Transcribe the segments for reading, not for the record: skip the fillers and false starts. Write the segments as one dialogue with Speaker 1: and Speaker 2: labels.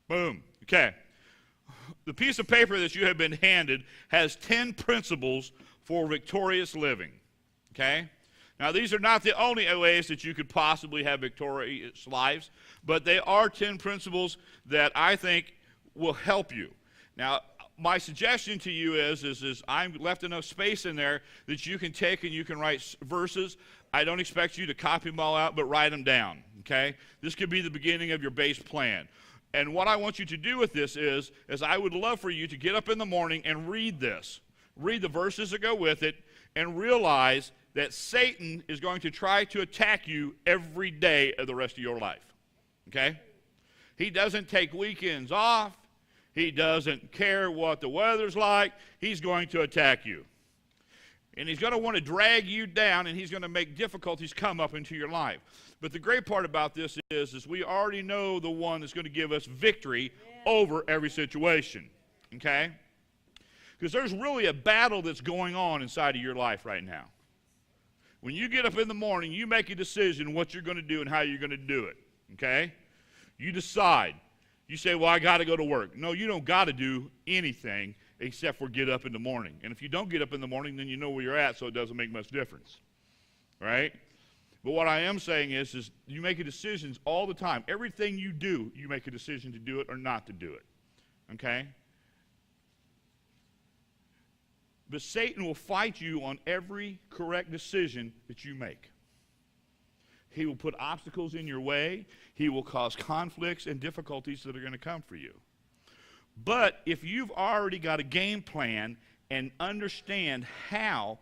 Speaker 1: Boom. Okay. The piece of paper that you have been handed has 10 principles for victorious living. Okay? Now, these are not the only ways that you could possibly have victorious lives, but they are 10 principles that I think will help you. Now, my suggestion to you is I'm left enough space in there that you can take and you can write verses. I don't expect you to copy them all out, but write them down, okay? This could be the beginning of your base plan. And what I want you to do with this is I would love for you to get up in the morning and read this. Read the verses that go with it and realize that Satan is going to try to attack you every day of the rest of your life, okay? He doesn't take weekends off. He doesn't care what the weather's like. He's going to attack you. And he's going to want to drag you down, and he's going to make difficulties come up into your life. But the great part about this is we already know the one that's going to give us victory over every situation, okay? Because there's really a battle that's going on inside of your life right now. When you get up in the morning, you make a decision what you're going to do and how you're going to do it, okay? You decide. You say, well, I got to go to work. No, you don't got to do anything except for get up in the morning. And if you don't get up in the morning, then you know where you're at, so it doesn't make much difference, right? But what I am saying is you make decisions all the time. Everything you do, you make a decision to do it or not to do it, okay? But Satan will fight you on every correct decision that you make. He will put obstacles in your way. He will cause conflicts and difficulties that are going to come for you. But if you've already got a game plan and understand how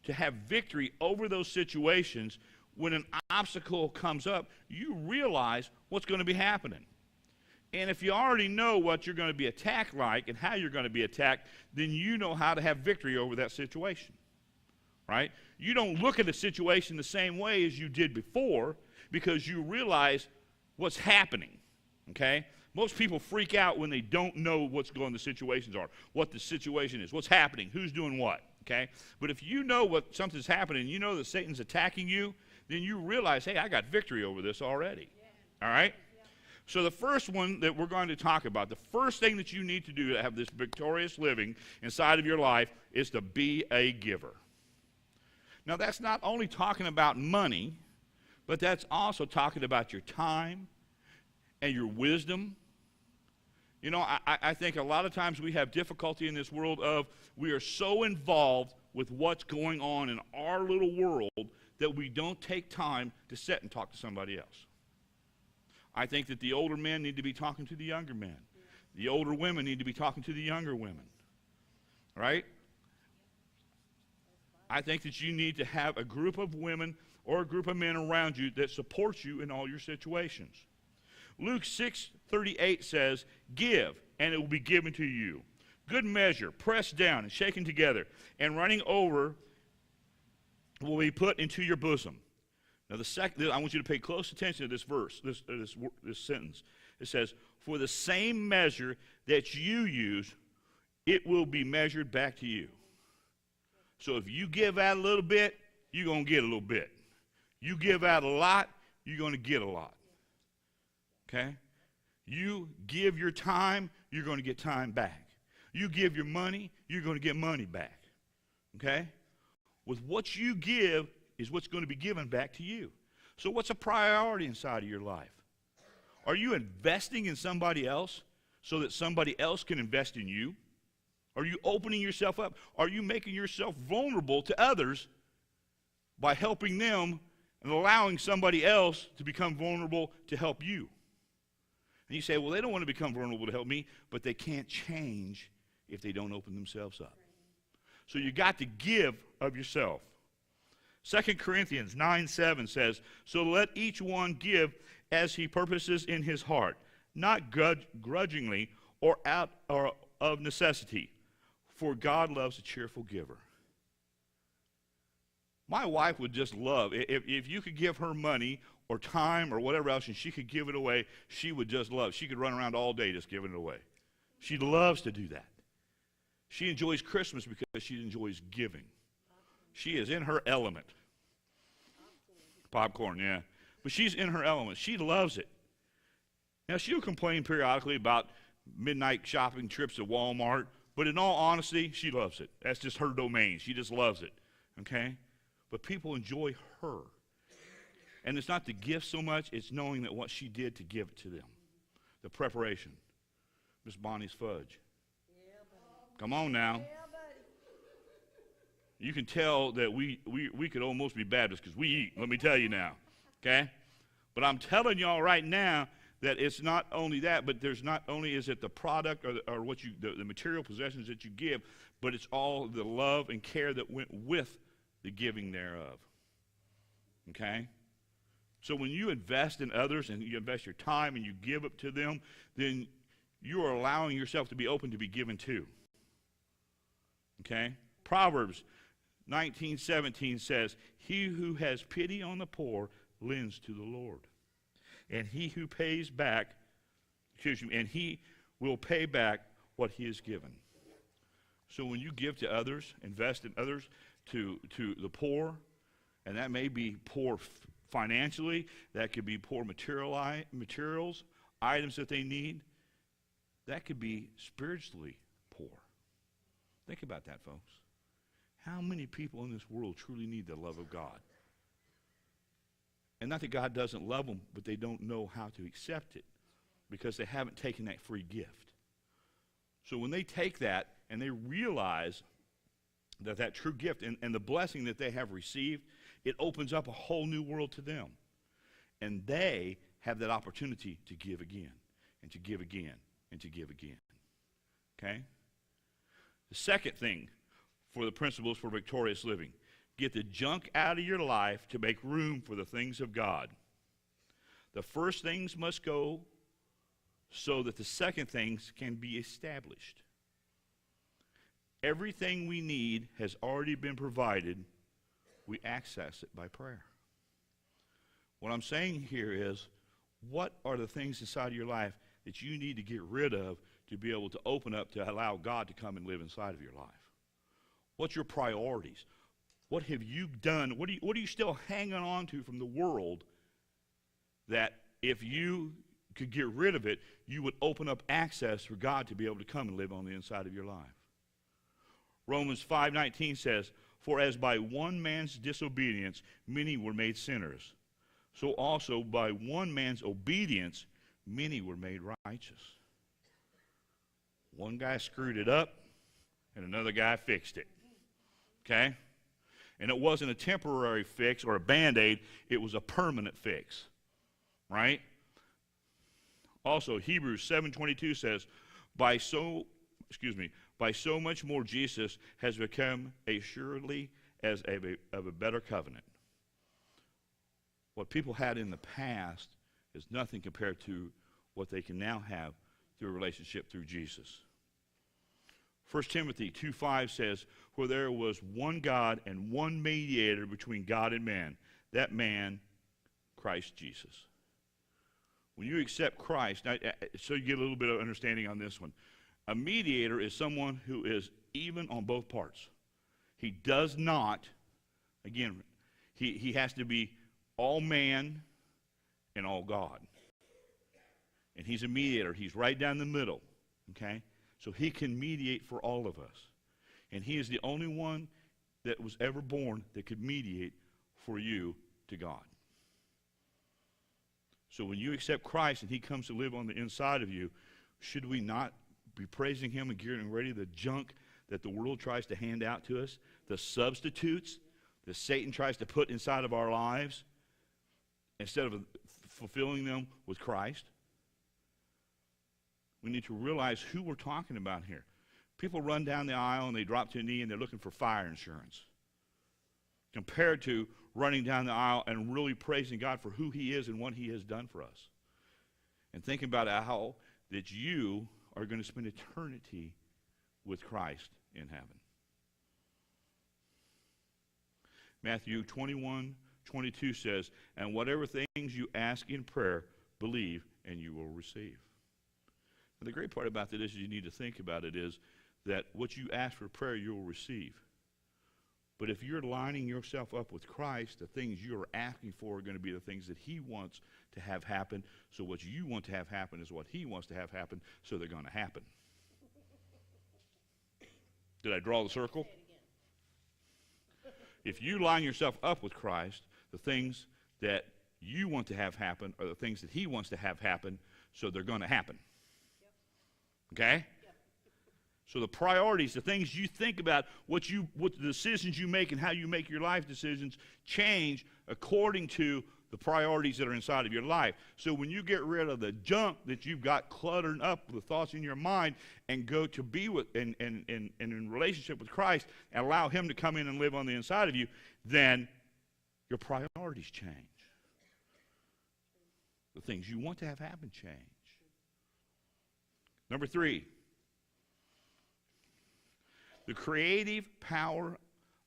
Speaker 1: to have victory over those situations, when an obstacle comes up, you realize what's going to be happening. And if you already know what you're going to be attacked like and how you're going to be attacked, then you know how to have victory over that situation. Right? You don't look at a situation the same way as you did before because you realize what's happening, okay? Most people freak out when they don't know what's going on, the situations are, what the situation is, what's happening, who's doing what, okay? But if you know what something's happening, you know that Satan's attacking you, then you realize, hey, I got victory over this already, all right? So the first one that we're going to talk about, the first thing that you need to do to have this victorious living inside of your life is to be a giver. Now, that's not only talking about money, but that's also talking about your time and your wisdom. You know, I think a lot of times we have difficulty in this world of we are so involved with what's going on in our little world that we don't take time to sit and talk to somebody else. I think that the older men need to be talking to the younger men. The older women need to be talking to the younger women, right? I think that you need to have a group of women or a group of men around you that supports you in all your situations. Luke 6:38 says, give, and it will be given to you. Good measure, pressed down and shaken together, and running over will be put into your bosom. Now, I want you to pay close attention to this verse, this sentence. It says, for the same measure that you use, it will be measured back to you. So if you give out a little bit, you're going to get a little bit. You give out a lot, you're going to get a lot. Okay? You give your time, you're going to get time back. You give your money, you're going to get money back. Okay? With what you give is what's going to be given back to you. So what's a priority inside of your life? Are you investing in somebody else so that somebody else can invest in you? Are you opening yourself up? Are you making yourself vulnerable to others by helping them and allowing somebody else to become vulnerable to help you? And you say, well, they don't want to become vulnerable to help me, but they can't change if they don't open themselves up. So you got to give of yourself. 2 Corinthians 9:7 says, so let each one give as he purposes in his heart, not grudgingly or out or of necessity, for God loves a cheerful giver. My wife would just love, if you could give her money or time or whatever else and she could give it away, she would just love. She could run around all day just giving it away. She loves to do that. She enjoys Christmas because she enjoys giving. She is in her element. Popcorn, yeah. But she's in her element. She loves it. Now, she'll complain periodically about midnight shopping trips to Walmart, but in all honesty, she loves it. That's just her domain. She just loves it, okay? But people enjoy her. And it's not the gift so much, it's knowing that what she did to give it to them. The preparation. Miss Bonnie's fudge.
Speaker 2: Yeah,
Speaker 1: Come on now.
Speaker 2: yeah, buddy.
Speaker 1: You can tell that we could almost be Baptists because we eat, let me tell you now, okay? But I'm telling y'all right now that it's not only that, but there's not only is it the product or what you the material possessions that you give, but it's all the love and care that went with the giving thereof, okay? So when you invest in others and you invest your time and you give up to them, then you are allowing yourself to be open to be given to. Okay? Proverbs 19:17 says, "He who has pity on the poor lends to the Lord, and he who pays back, and he will pay back what he has given." So when you give to others, invest in others, to the poor, and that may be poor financially, that could be poor materials, items that they need, that could be spiritually poor. Think about that, folks. How many people in this world truly need the love of God? And not that God doesn't love them, but they don't know how to accept it because they haven't taken that free gift. So when they take that and they realize that true gift and the blessing that they have received, it opens up a whole new world to them. And they have that opportunity to give again and to give again and to give again. Okay? The second thing for the principles for victorious living, get the junk out of your life to make room for the things of God. The first things must go so that the second things can be established. Everything we need has already been provided. We access it by prayer. What I'm saying here is, what are the things inside of your life that you need to get rid of to be able to open up to allow God to come and live inside of your life? What's your priorities? What have you done? What are you still hanging on to from the world that if you could get rid of it, you would open up access for God to be able to come and live on the inside of your life? Romans 5:19 says, "For as by one man's disobedience many were made sinners, so also by one man's obedience many were made righteous." One guy screwed it up, and another guy fixed it. Okay? And it wasn't a temporary fix or a Band-Aid, it was a permanent fix. Right? Also, Hebrews 7:22 says, by so much more Jesus has become assuredly as of a better covenant. What people had in the past is nothing compared to what they can now have through a relationship through Jesus. 1 Timothy 2:5 says, "For there was one God and one mediator between God and man, that man, Christ Jesus." When you accept Christ, now, so you get a little bit of understanding on this one. A mediator is someone who is even on both parts. He does not, again, he has to be all man and all God. And he's a mediator. He's right down the middle, okay? So he can mediate for all of us. And he is the only one that was ever born that could mediate for you to God. So when you accept Christ and he comes to live on the inside of you, should we not be praising him and getting ready the junk that the world tries to hand out to us, the substitutes that Satan tries to put inside of our lives, instead of fulfilling them with Christ? We need to realize who we're talking about here. People run down the aisle and they drop to a knee and they're looking for fire insurance, compared to running down the aisle and really praising God for who he is and what he has done for us. And thinking about how that you are going to spend eternity with Christ in heaven. Matthew 21:22 says, "And whatever things you ask in prayer, believe and you will receive." And the great part about that is you need to think about it is that what you ask for prayer, you will receive. But if you're lining yourself up with Christ, the things you're asking for are going to be the things that he wants to have happen. So what you want to have happen is what he wants to have happen, so they're going to happen. Did I draw the circle? If you line yourself up with Christ, the things that you want to have happen are the things that he wants to have happen, so they're going to happen. Okay? So the priorities, the things you think about, what the decisions you make and how you make your life decisions change according to the priorities that are inside of your life. So when you get rid of the junk that you've got cluttered up with the thoughts in your mind and go to be with and in relationship with Christ and allow him to come in and live on the inside of you, then your priorities change. The things you want to have happen change. Number 3, the creative power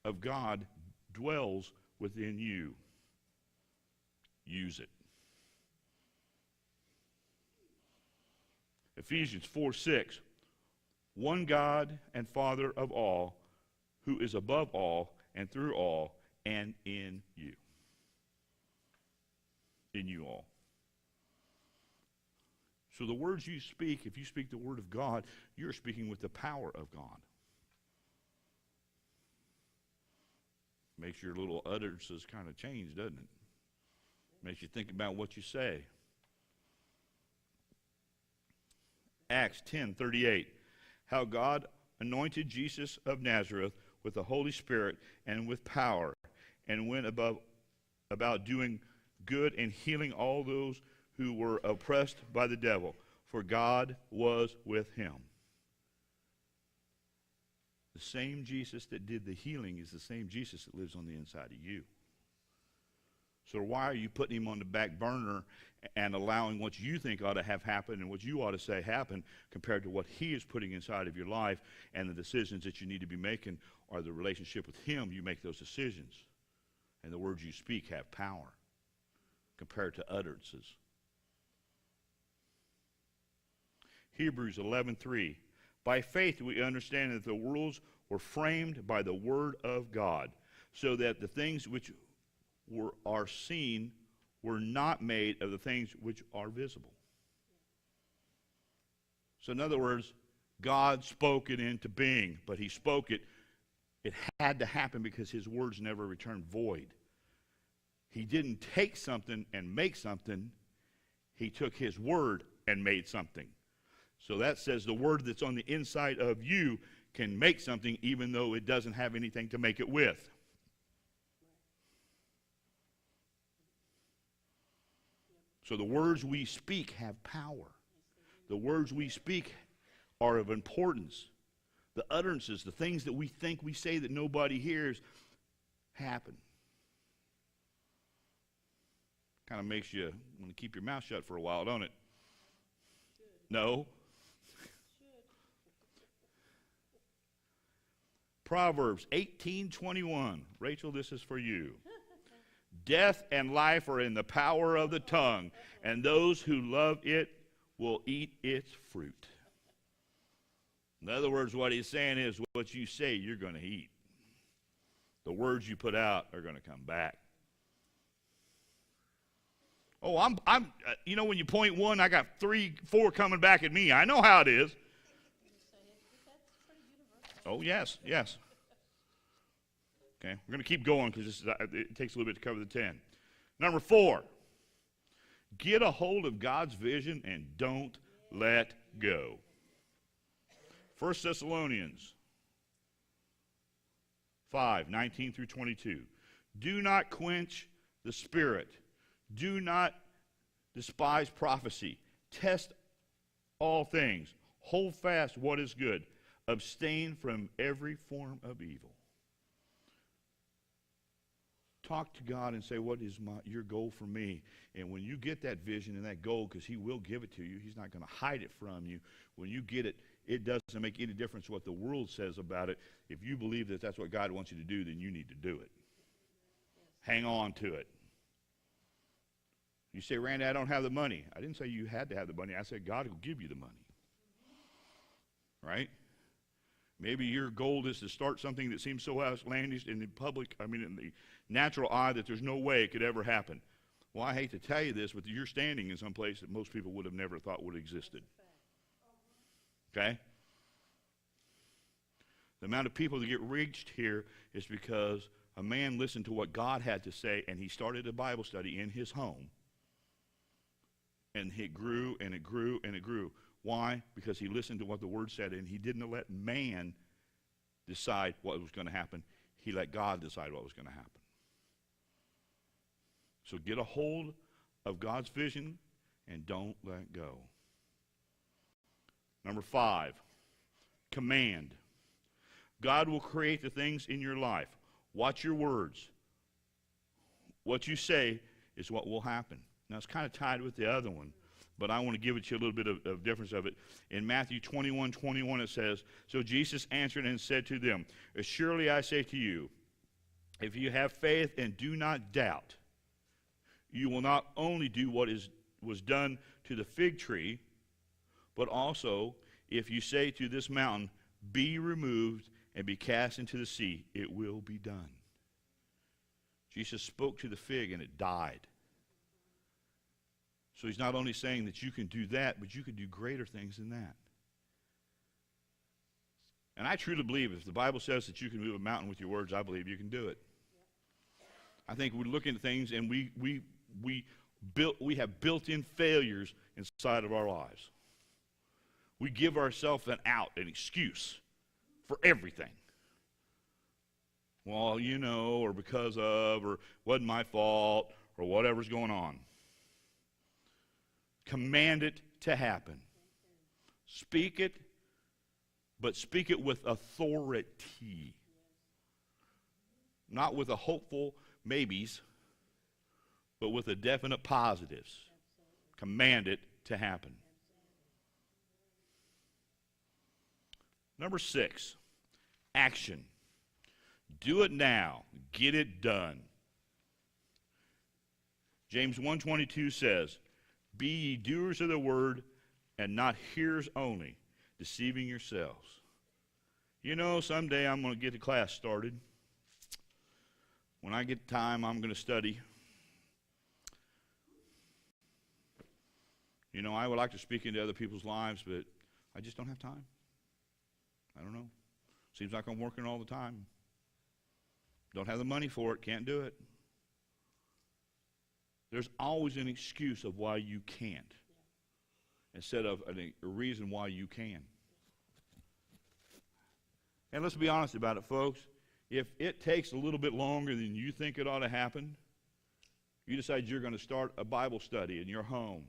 Speaker 1: of God dwells within you. Use it. Ephesians 4:6, one God and Father of all, who is above all and through all and in you. In you all. So the words you speak, if you speak the word of God, you're speaking with the power of God. Makes your little utterances kind of change, doesn't it? Makes you think about what you say. Acts 10:38, how God anointed Jesus of Nazareth with the Holy Spirit and with power, and went about doing good and healing all those who were oppressed by the devil, for God was with him. The same Jesus that did the healing is the same Jesus that lives on the inside of you. So why are you putting him on the back burner and allowing what you think ought to have happened and what you ought to say happen compared to what he is putting inside of your life and the decisions that you need to be making or the relationship with him? You make those decisions. And the words you speak have power compared to utterances. Hebrews 11:3. By faith we understand that the worlds were framed by the word of God, so that the things which are seen were not made of the things which are visible. So in other words, God spoke it into being, but he spoke it. It had to happen because his words never returned void. He didn't take something and make something. He took his word and made something. So that says the word that's on the inside of you can make something even though it doesn't have anything to make it with. So the words we speak have power. The words we speak are of importance. The utterances, the things that we think we say that nobody hears, happen. Kind of makes you want to keep your mouth shut for a while, don't it? No. Proverbs 18:21. Rachel, this is for you. Death and life are in the power of the tongue, and those who love it will eat its fruit. In other words, what he's saying is what you say you're going to eat. The words you put out are going to come back. Oh, I'm when you point one, I got 3, 4 coming back at me. I know how it is. Oh, yes. Okay, we're going to keep going because it takes a little bit to cover the 10. Number 4, get a hold of God's vision and don't let go. 1 Thessalonians 5:19 through 22. Do not quench the spirit. Do not despise prophecy. Test all things. Hold fast what is good. Abstain from every form of evil. Talk to God and say, what is your goal for me? And when you get that vision and that goal, because he will give it to you, he's not going to hide it from you. When you get it, it doesn't make any difference what the world says about it. If you believe that that's what God wants you to do, then you need to do it. Hang on to it. You say, Randy, I don't have the money. I didn't say you had to have the money. I said God will give you the money. Right? Maybe your goal is to start something that seems so outlandish in the public, in the natural eye that there's no way it could ever happen. Well, I hate to tell you this, but you're standing in some place that most people would have never thought would have existed. Okay? The amount of people that get reached here is because a man listened to what God had to say, and he started a Bible study in his home. And it grew, and it grew, and it grew. Why? Because he listened to what the Word said, and he didn't let man decide what was going to happen. He let God decide what was going to happen. So get a hold of God's vision and don't let go. Number 5, command. God will create the things in your life. Watch your words. What you say is what will happen. Now, it's kind of tied with the other one, but I want to give it to you a little bit of difference of it. In Matthew 21:21, it says, "So Jesus answered and said to them, Surely I say to you, if you have faith and do not doubt, you will not only do what was done to the fig tree, but also if you say to this mountain, be removed and be cast into the sea, it will be done." Jesus spoke to the fig and it died. So he's not only saying that you can do that, but you can do greater things than that. And I truly believe if the Bible says that you can move a mountain with your words, I believe you can do it. I think we look into things and we have built-in failures inside of our lives. We give ourselves an out, an excuse for everything. Well, you know, or because of, or wasn't my fault, or whatever's going on. Command it to happen. Speak it, but speak it with authority. Not with a hopeful maybes, but with a definite positives. Command it to happen. Number 6, action. Do it now. Get it done. James 1:22 says, "Be ye doers of the word, and not hearers only, deceiving yourselves." You know, someday I'm going to get the class started. When I get time, I'm going to study. You know, I would like to speak into other people's lives, but I just don't have time. I don't know. Seems like I'm working all the time. Don't have the money for it. Can't do it. There's always an excuse of why you can't instead of a reason why you can. And let's be honest about it, folks. If it takes a little bit longer than you think it ought to happen, you decide you're going to start a Bible study in your home,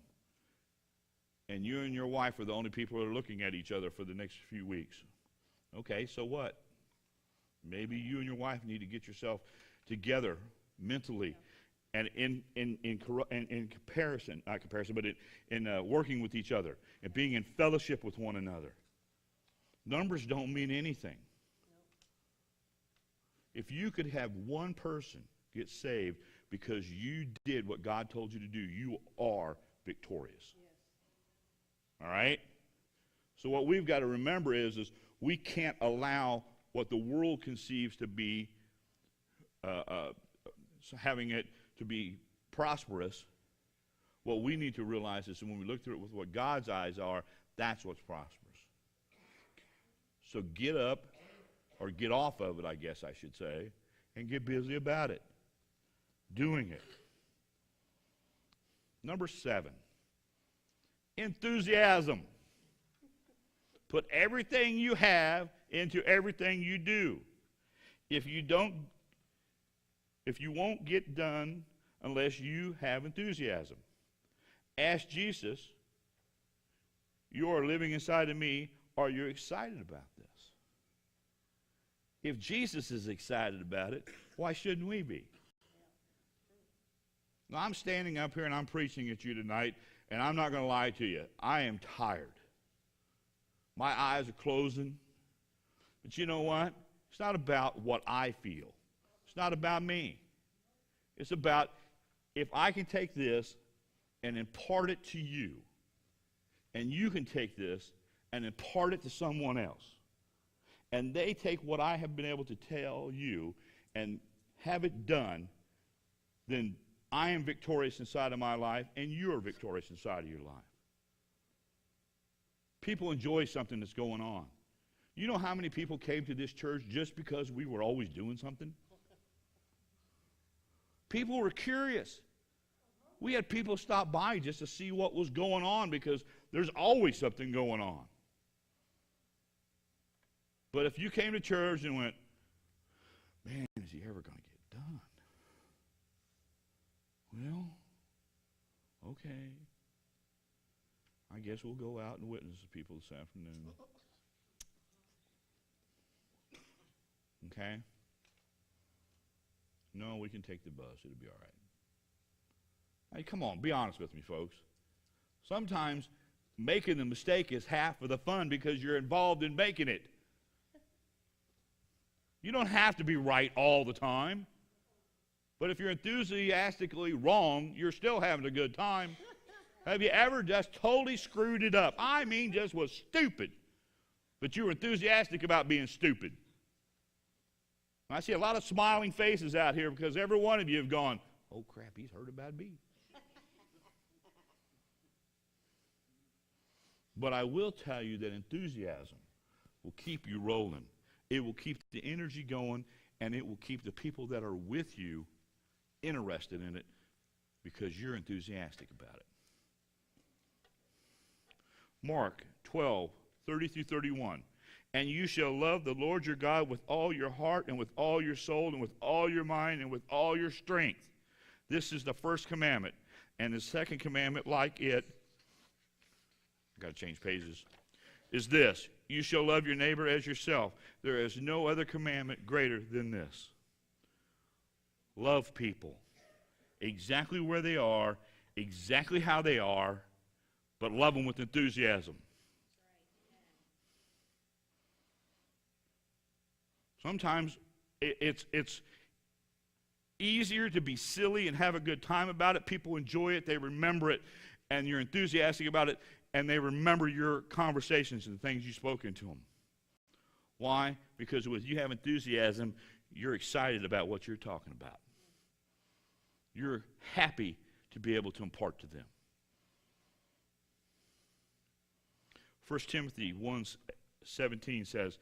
Speaker 1: and you and your wife are the only people that are looking at each other for the next few weeks. Okay, so what? Maybe you and your wife need to get yourself together mentally and in comparison, not comparison, but in working with each other and being in fellowship with one another. Numbers don't mean anything. If you could have one person get saved because you did what God told you to do, you are victorious. Yes. All right? So what we've got to remember is we can't allow what the world conceives to be having it to be prosperous. What we need to realize is when we look through it with what God's eyes are, that's what's prosperous. So get up, or get off of it, I guess I should say, and get busy about it, doing it. Number 7, enthusiasm. Put everything you have into everything you do. If you won't get done unless you have enthusiasm. Ask Jesus, you are living inside of me, are you excited about this? If Jesus is excited about it, why shouldn't we be? Now, I'm standing up here and I'm preaching at you tonight, and I'm not going to lie to you. I am tired. My eyes are closing. But you know what? It's not about what I feel. It's not about me. It's about if I can take this and impart it to you, and you can take this and impart it to someone else, and they take what I have been able to tell you and have it done, then I am victorious inside of my life, and you're victorious inside of your life. People enjoy something that's going on. You know how many people came to this church just because we were always doing something? People were curious. We had people stop by just to see what was going on because there's always something going on. But if you came to church and went, man, is he ever going to get done? Well, okay. I guess we'll go out and witness to people this afternoon. Okay? No, we can take the bus. It'll be all right. Hey, come on, be honest with me, folks. Sometimes making the mistake is half of the fun because you're involved in making it. You don't have to be right all the time. But if you're enthusiastically wrong, you're still having a good time. Have you ever just totally screwed it up? I mean, just was stupid. But you were enthusiastic about being stupid. I see a lot of smiling faces out here because every one of you have gone, oh crap, he's heard about me. But I will tell you that enthusiasm will keep you rolling. It will keep the energy going, and it will keep the people that are with you interested in it because you're enthusiastic about it. Mark 12:30-31. And you shall love the Lord your God with all your heart and with all your soul and with all your mind and with all your strength. This is the first commandment. And the second commandment, like it, I've got to change pages, is this. You shall love your neighbor as yourself. There is no other commandment greater than this. Love people exactly where they are, exactly how they are, but love them with enthusiasm. Sometimes it's easier to be silly and have a good time about it. People enjoy it, they remember it, and you're enthusiastic about it, and they remember your conversations and the things you've spoken to them. Why? Because when you have enthusiasm, you're excited about what you're talking about. You're happy to be able to impart to them. 1 Timothy 1:17 says,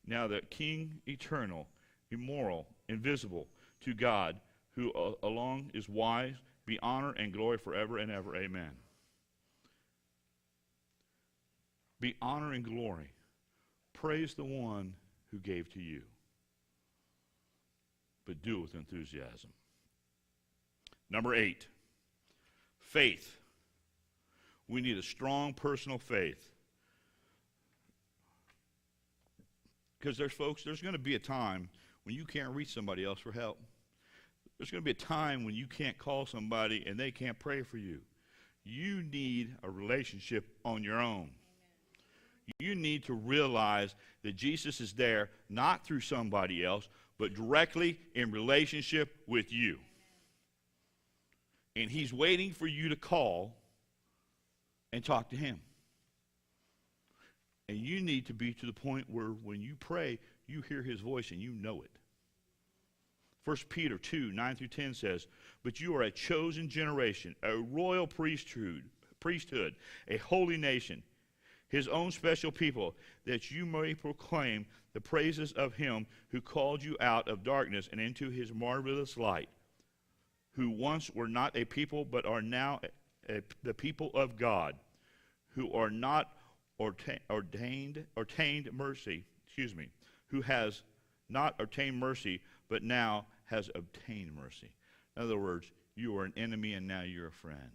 Speaker 1: now the King eternal, immoral, invisible, to God, who alone is wise, be honor and glory forever and ever. Amen. Be honor and glory. Praise the one who gave to you. But do it with enthusiasm. Number 8, faith. We need a strong personal faith. Because there's going to be a time when you can't reach somebody else for help. There's going to be a time when you can't call somebody and they can't pray for you. You need a relationship on your own. You need to realize that Jesus is there not through somebody else, but directly in relationship with you. And he's waiting for you to call and talk to him. And you need to be to the point where when you pray, you hear his voice and you know it. 1 Peter 2:9-10 says, but you are a chosen generation, a royal priesthood, a holy nation, his own special people, that you may proclaim the praises of him who called you out of darkness and into his marvelous light, who once were not a people but are now the people of God, who are not obtained mercy, who has not obtained mercy, but now has obtained mercy. In other words, you were an enemy and now you're a friend.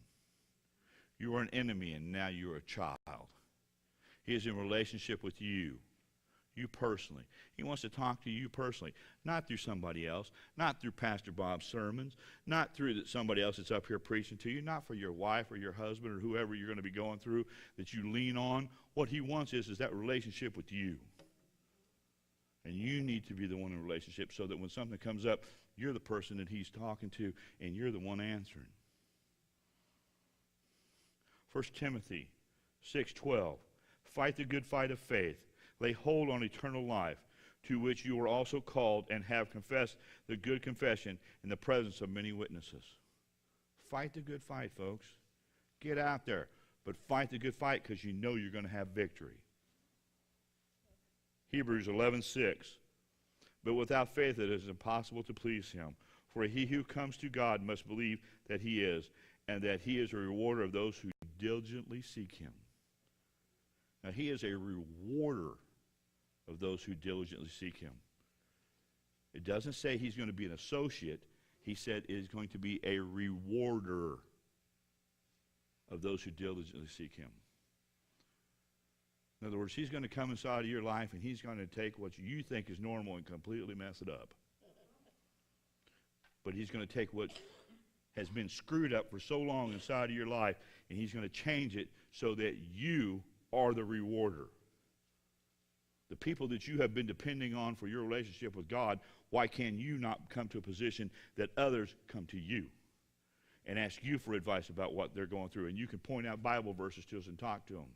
Speaker 1: You were an enemy and now you're a child. He is in relationship with you personally. He wants to talk to you personally, not through somebody else, not through Pastor Bob's sermons, not through somebody else that's up here preaching to you, not for your wife or your husband or whoever you're going to be going through that you lean on. What he wants is that relationship with you. And you need to be the one in a relationship so that when something comes up, you're the person that he's talking to and you're the one answering. 1 Timothy 6:12, fight the good fight of faith. Lay hold on eternal life, to which you were also called and have confessed the good confession in the presence of many witnesses. fight the good fight, folks. Get out there. But fight the good fight because you know you're going to have victory. Hebrews 11:6. But without faith it is impossible to please him. For he who comes to God must believe that he is, and that he is a rewarder of those who diligently seek him. Now, he is a rewarder of those who diligently seek him. It doesn't say he's going to be an associate. He said it is going to be a rewarder of those who diligently seek him. In other words, he's going to come inside of your life and he's going to take what you think is normal and completely mess it up. But he's going to take what has been screwed up for so long inside of your life and he's going to change it so that you are the rewarder. The people that you have been depending on for your relationship with God, why can you not come to a position that others come to you and ask you for advice about what they're going through? And you can point out Bible verses to us and talk to them.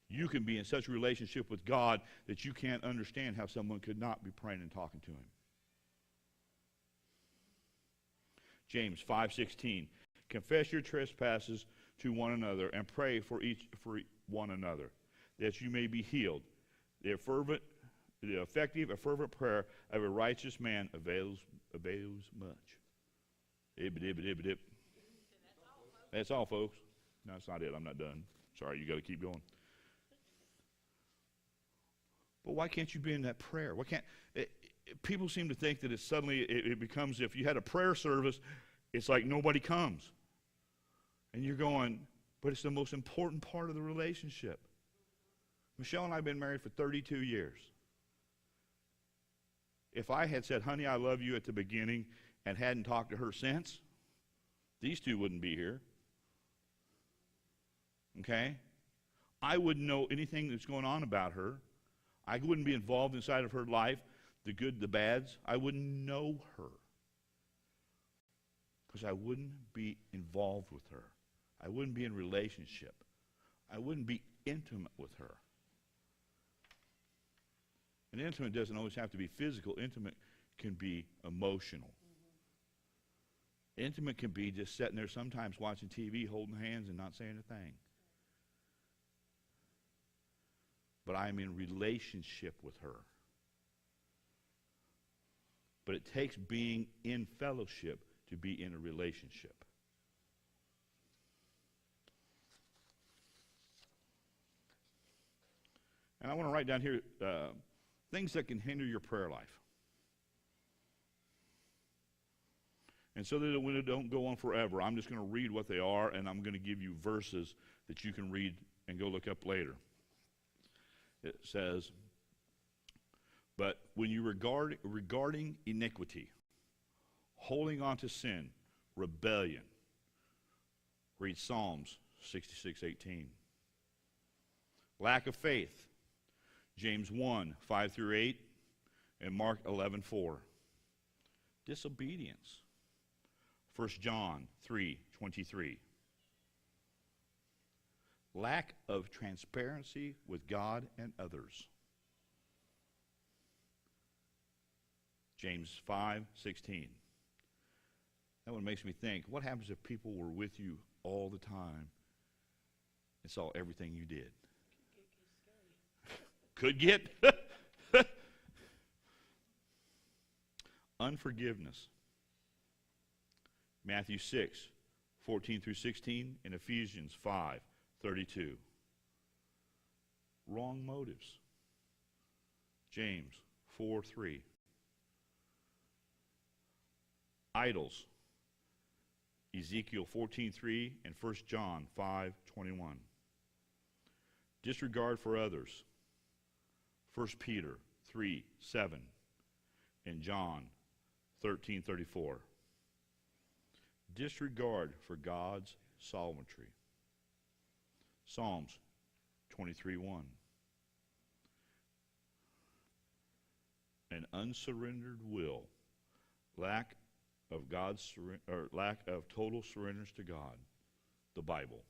Speaker 1: You can be in such a relationship with God that you can't understand how someone could not be praying and talking to him. James 5:16. Confess your trespasses to one another and pray for one another, that you may be healed. The effective, a fervent prayer of a righteous man avails much. That's all, folks. No, that's not it. I'm not done. Sorry, you got to keep going. But why can't you be in that prayer? Why can't people seem to think that it becomes, if you had a prayer service, it's like nobody comes. And you're going, but it's the most important part of the relationship. Michelle and I have been married for 32 years. If I had said, honey, I love you at the beginning and hadn't talked to her since, these two wouldn't be here. Okay? I wouldn't know anything that's going on about her. I wouldn't be involved inside of her life, the good, the bads. I wouldn't know her. Because I wouldn't be involved with her. I wouldn't be in relationship. I wouldn't be intimate with her. And intimate doesn't always have to be physical. Intimate can be emotional. Intimate can be just sitting there sometimes watching TV, holding hands and not saying a thing. But I am in relationship with her. But it takes being in fellowship to be in a relationship. And I want to write down here things that can hinder your prayer life. And so that it don't go on forever, I'm just going to read what they are, and I'm going to give you verses that you can read and go look up later. It says, but when you regarding iniquity, holding on to sin, rebellion, read Psalms 66:18. Lack of faith, James 1:5-8, and Mark 11:4. Disobedience, 1 John 3:23. Lack of transparency with God and others. James 5:16. That one makes me think, what happens if people were with you all the time and saw everything you did? Could get. Unforgiveness. Matthew 6:14-16, and Ephesians 5:32. Wrong motives. James 4:3. Idols. Ezekiel 14:3 and 1 John 5:21. Disregard for others. 1 Peter 3:7 and John 13:34. Disregard for God's sovereignty. Psalms 23:1. An unsurrendered will, lack of total surrenders to God, the Bible.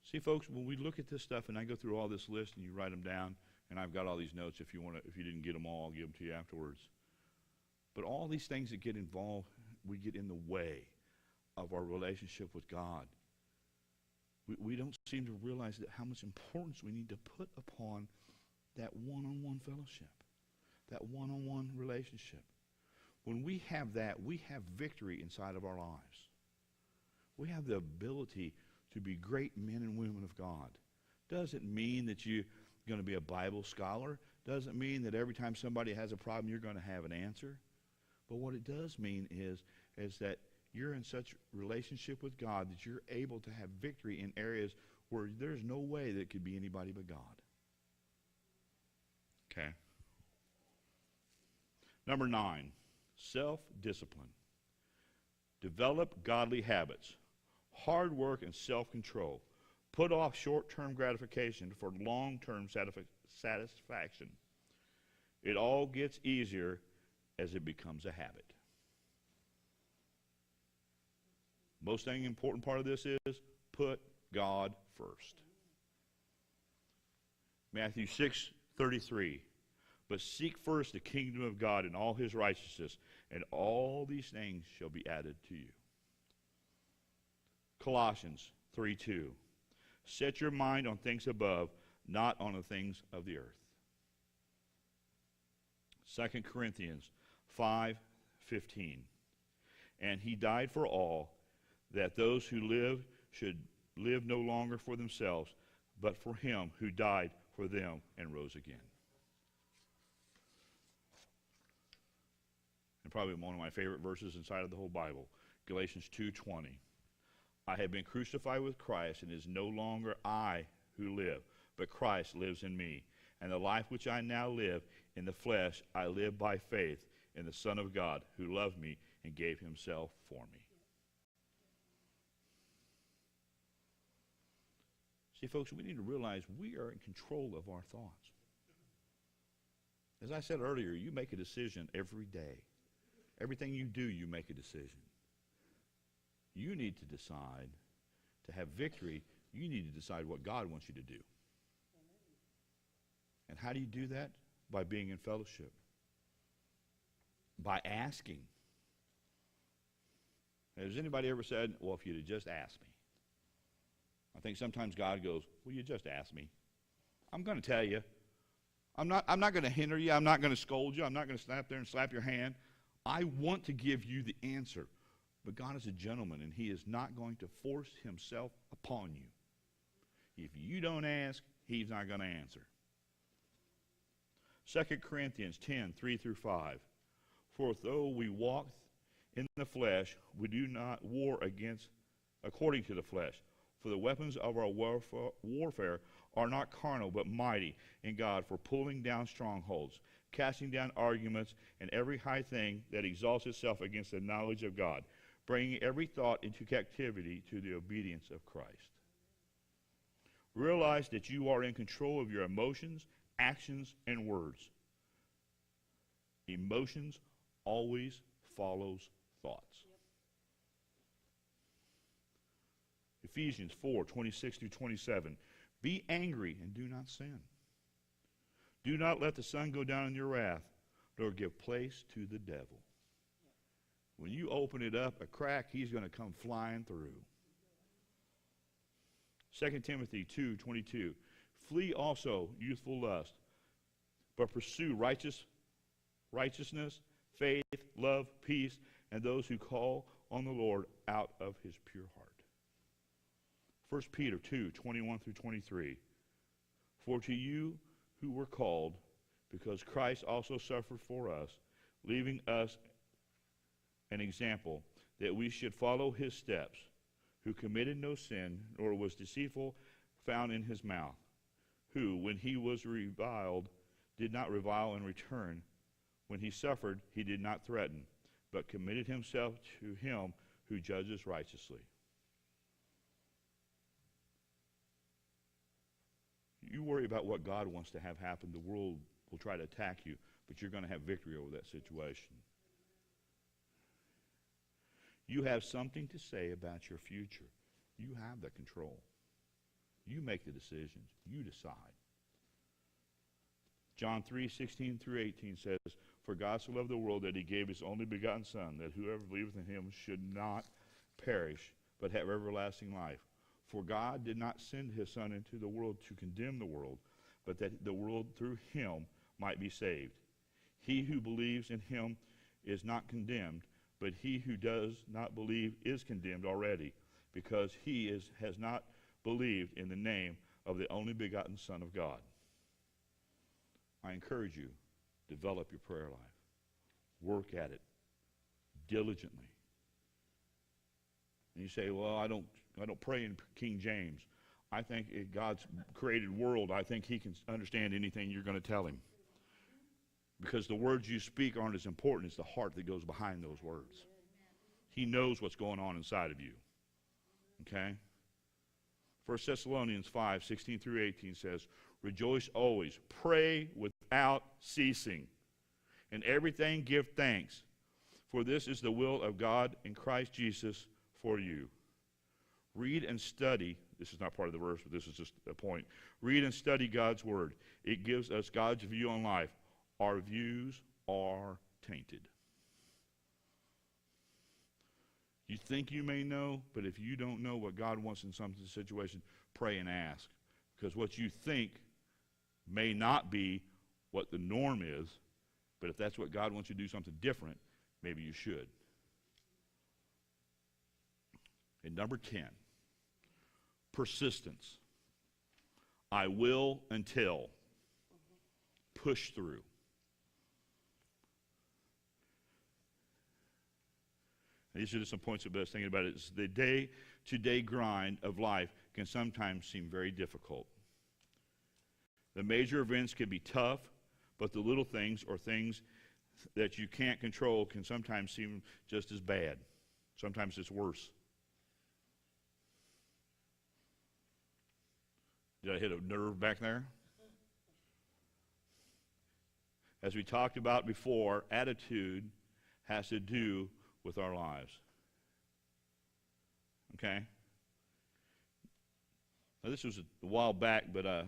Speaker 1: See, folks, when we look at this stuff, and I go through all this list, and you write them down, And I've got all these notes. If you didn't get them all, I'll give them to you afterwards. But all these things that get involved, we get in the way of our relationship with God. We don't seem to realize that how much importance we need to put upon that one-on-one fellowship, that one-on-one relationship. When we have that, we have victory inside of our lives. We have the ability to be great men and women of God. Doesn't mean that you're going to be a Bible scholar. Doesn't mean that every time somebody has a problem, you're going to have an answer. But what it does mean is that you're in such relationship with God that you're able to have victory in areas where there's no way that it could be anybody but God. Okay. Number 9, self-discipline. Develop godly habits, hard work, and self-control. Put off short-term gratification for long-term satisfaction. It all gets easier as it becomes a habit. Most important part of this is put God first. Matthew 6:33. But seek first the kingdom of God and all his righteousness, and all these things shall be added to you. Colossians 3:2. Set your mind on things above, not on the things of the earth. 2 Corinthians 5:15. And he died for all, that those who live should live no longer for themselves, but for him who died for them and rose again. And probably one of my favorite verses inside of the whole Bible, Galatians 2:20. I have been crucified with Christ, and it is no longer I who live, but Christ lives in me. And the life which I now live in the flesh, I live by faith in the Son of God, who loved me and gave himself for me. See, folks, we need to realize we are in control of our thoughts. As I said earlier, you make a decision every day. Everything you do, you make a decision. You need to decide to have victory. You need to decide what God wants you to do. And how do you do that? By being in fellowship. By asking. Has anybody ever said, well, if you'd have just asked me? I think sometimes God goes, well, you just asked me. I'm going to tell you. I'm not going to hinder you. I'm not going to scold you. I'm not going to snap there and slap your hand. I want to give you the answer. But God is a gentleman, and he is not going to force himself upon you. If you don't ask, he's not going to answer. 2 Corinthians 10:3-5. For though we walk in the flesh, we do not war according to the flesh. For the weapons of our warfare are not carnal, but mighty in God for pulling down strongholds, casting down arguments and every high thing that exalts itself against the knowledge of God, bringing every thought into captivity to the obedience of Christ. Realize that you are in control of your emotions, actions, and words. Emotions always follows thoughts. Ephesians 4:26-27. Be angry and do not sin. Do not let the sun go down in your wrath, nor give place to the devil. When you open it up a crack, he's going to come flying through. 2 Timothy 2:22. Flee also youthful lust, but pursue righteousness, faith, love, peace, and those who call on the Lord out of his pure heart. 1 Peter 2:21-23. For to you who were called, because Christ also suffered for us, leaving us an example that we should follow his steps, who committed no sin, nor was deceitful found in his mouth, who, when he was reviled, did not revile in return. When he suffered, he did not threaten, but committed himself to him who judges righteously. You worry about what God wants to have happen. The world will try to attack you, but you're going to have victory over that situation. You have something to say about your future. You have the control. You make the decisions. You decide. John 3:16 through 18 says, "For God so loved the world that he gave his only begotten Son, that whoever believeth in him should not perish, but have everlasting life. For God did not send his Son into the world to condemn the world, but that the world through him might be saved. He who believes in him is not condemned, but he who does not believe is condemned already, because he has not believed in the name of the only begotten Son of God." I encourage you, develop your prayer life. Work at it diligently. And you say, "Well, I don't pray in King James." I think in God's created world, I think he can understand anything you're going to tell him. Because the words you speak aren't as important as the heart that goes behind those words. He knows what's going on inside of you. Okay? 1 Thessalonians 5:16 through 18 says, "Rejoice always, pray without ceasing, and everything give thanks, for this is the will of God in Christ Jesus for you." Read and study. This is not part of the verse, but this is just a point. Read and study God's word. It gives us God's view on life. Our views are tainted. You think you may know, but if you don't know what God wants in some situation, pray and ask. Because what you think may not be what the norm is, but if that's what God wants you to do something different, maybe you should. And number 10, persistence. I will until. Push through. These are just some points that I was thinking about. It's the day-to-day grind of life can sometimes seem very difficult. The major events can be tough, but the little things or things that you can't control can sometimes seem just as bad. Sometimes it's worse. Did I hit a nerve back there? As we talked about before, attitude has to do with our lives. Okay? Now, this was a while back, but I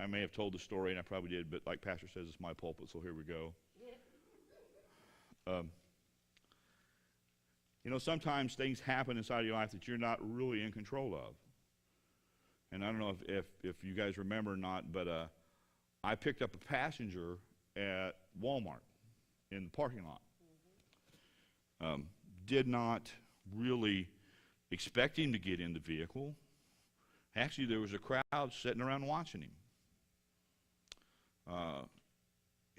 Speaker 1: may have told the story, and I probably did, but like Pastor says, it's my pulpit, so here we go. Sometimes things happen inside your life that you're not really in control of. And I don't know if you guys remember or not, but I picked up a passenger at Walmart in the parking lot. Did not really expect him to get in the vehicle. Actually, there was a crowd sitting around watching him.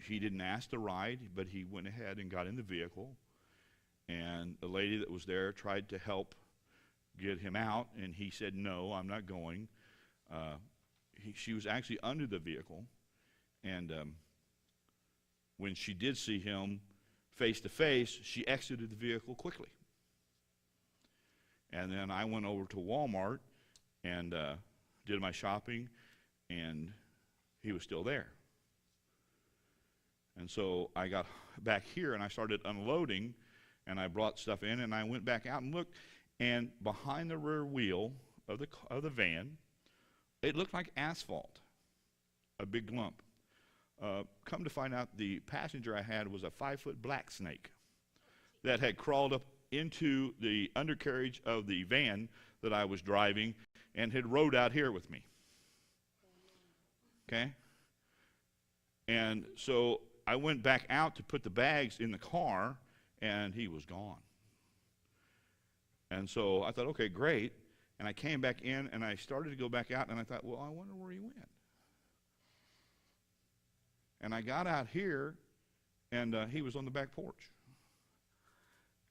Speaker 1: He didn't ask to ride, but he went ahead and got in the vehicle. And the lady that was there tried to help get him out, and he said, "No, I'm not going." She was actually under the vehicle, and when she did see him face to face, she exited the vehicle quickly. And then I went over to Walmart and did my shopping, and he was still there. And so I got back here and I started unloading, and I brought stuff in, and I went back out and looked, and behind the rear wheel of the van, it looked like asphalt, a big lump. Come to find out, the passenger I had was a 5-foot black snake that had crawled up into the undercarriage of the van that I was driving and had rode out here with me. Okay? And so I went back out to put the bags in the car, and he was gone. And so I thought, okay, great. And I came back in, and I started to go back out, and I thought, well, I wonder where he went. And I got out here, and he was on the back porch.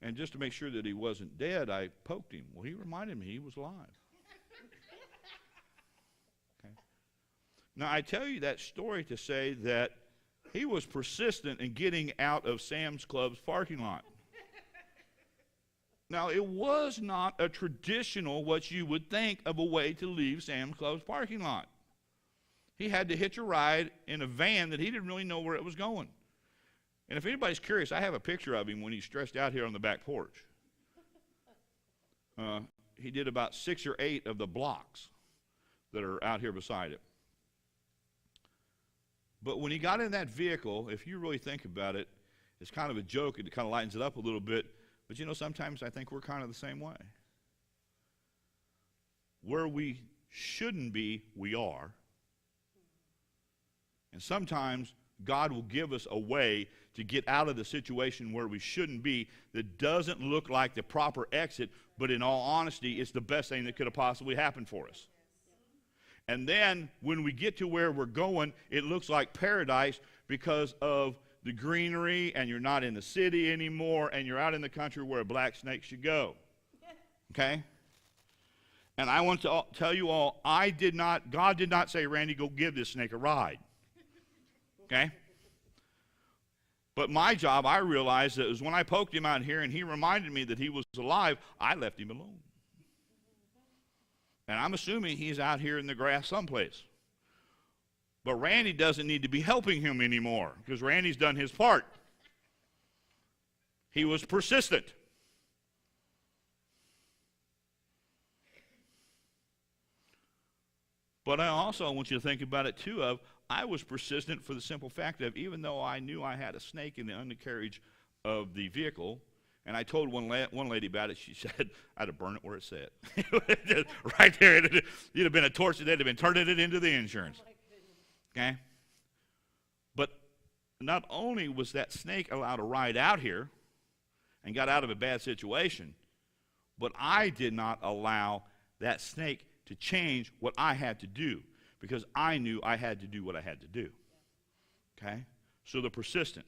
Speaker 1: And just to make sure that he wasn't dead, I poked him. Well, he reminded me he was alive. Okay. Now, I tell you that story to say that he was persistent in getting out of Sam's Club's parking lot. Now, it was not a traditional, what you would think of a way to leave Sam's Club's parking lot. He had to hitch a ride in a van that he didn't really know where it was going. And if anybody's curious, I have a picture of him when he's stretched out here on the back porch. He did about 6 or 8 of the blocks that are out here beside it. But when he got in that vehicle, if you really think about it, it's kind of a joke. It kind of lightens it up a little bit. But you know, sometimes I think we're kind of the same way. Where we shouldn't be, we are. And sometimes God will give us a way to get out of the situation where we shouldn't be that doesn't look like the proper exit, but in all honesty, it's the best thing that could have possibly happened for us. And then when we get to where we're going, it looks like paradise because of the greenery, and you're not in the city anymore, and you're out in the country where a black snake should go. Okay? And I want to tell you all, God did not say, Randy, go give this snake a ride. Okay? But my job, I realized that was when I poked him out here and he reminded me that he was alive, I left him alone. And I'm assuming he's out here in the grass someplace. But Randy doesn't need to be helping him anymore because Randy's done his part. He was persistent. But I also want you to think about it too I was persistent for the simple fact of even though I knew I had a snake in the undercarriage of the vehicle, and I told one lady about it, she said, I'd have burned it where it sat. Right there. It'd have been a torch, they'd have been turning it into the insurance. Okay? But not only was that snake allowed to ride out here and got out of a bad situation, but I did not allow that snake to change what I had to do because I knew I had to do what I had to do. Okay? So the persistent.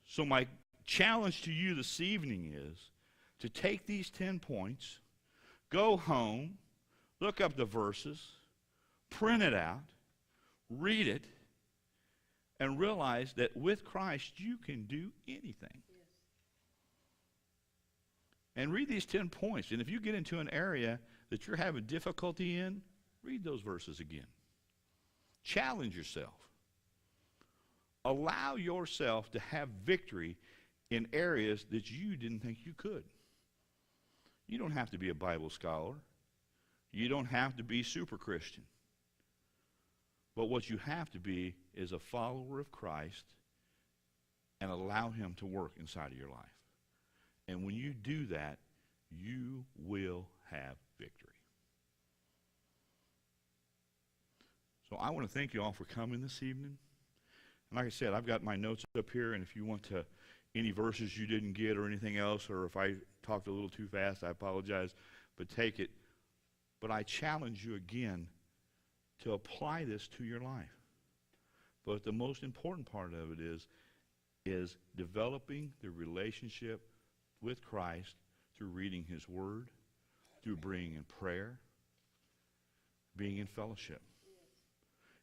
Speaker 1: So my challenge to you this evening is to take these 10 points, go home, look up the verses, print it out, read it, and realize that with Christ you can do anything. And read these 10 points. And if you get into an area that you're having difficulty in, read those verses again. Challenge yourself. Allow yourself to have victory in areas that you didn't think you could. You don't have to be a Bible scholar. You don't have to be super Christian. But what you have to be is a follower of Christ and allow him to work inside of your life. And when you do that, you will have victory. So I want to thank you all for coming this evening. And like I said, I've got my notes up here, and if you want to, any verses you didn't get or anything else, or if I talked a little too fast, I apologize, but take it. But I challenge you again to apply this to your life. But the most important part of it is developing the relationship with Christ through reading his word, through being in prayer, being in fellowship.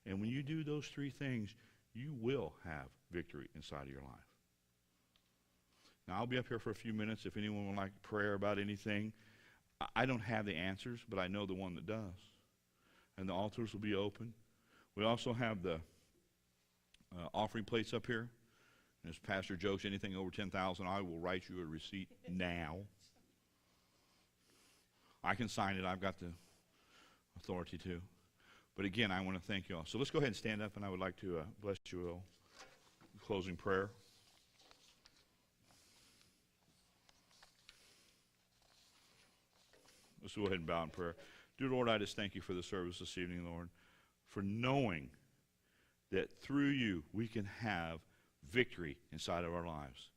Speaker 1: And when you do those three things, you will have victory inside of your life. Now, I'll be up here for a few minutes if anyone would like prayer about anything. I don't have the answers, but I know the one that does. And the altars will be open. We also have the offering plates up here. And as Pastor jokes, anything over $10,000, I will write you a receipt now. I can sign it. I've got the authority to. But again, I want to thank you all. So let's go ahead and stand up, and I would like to bless you all. Closing prayer. Let's go ahead and bow in prayer. Dear Lord, I just thank you for the service this evening, Lord, for knowing that through you we can have victory inside of our lives,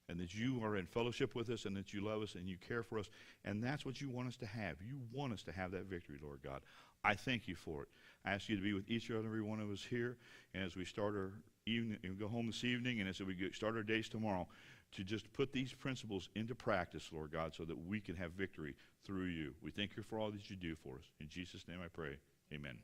Speaker 1: and that you are in fellowship with us, and that you love us, and you care for us, and that's what you want us to have. You want us to have that victory, Lord God. I thank you for it. I ask you to be with each and every one of us here, and as we start our evening and go home this evening, and as we start our days tomorrow, to just put these principles into practice, Lord God, so that we can have victory through you. We thank you for all that you do for us. In Jesus' name I pray. Amen.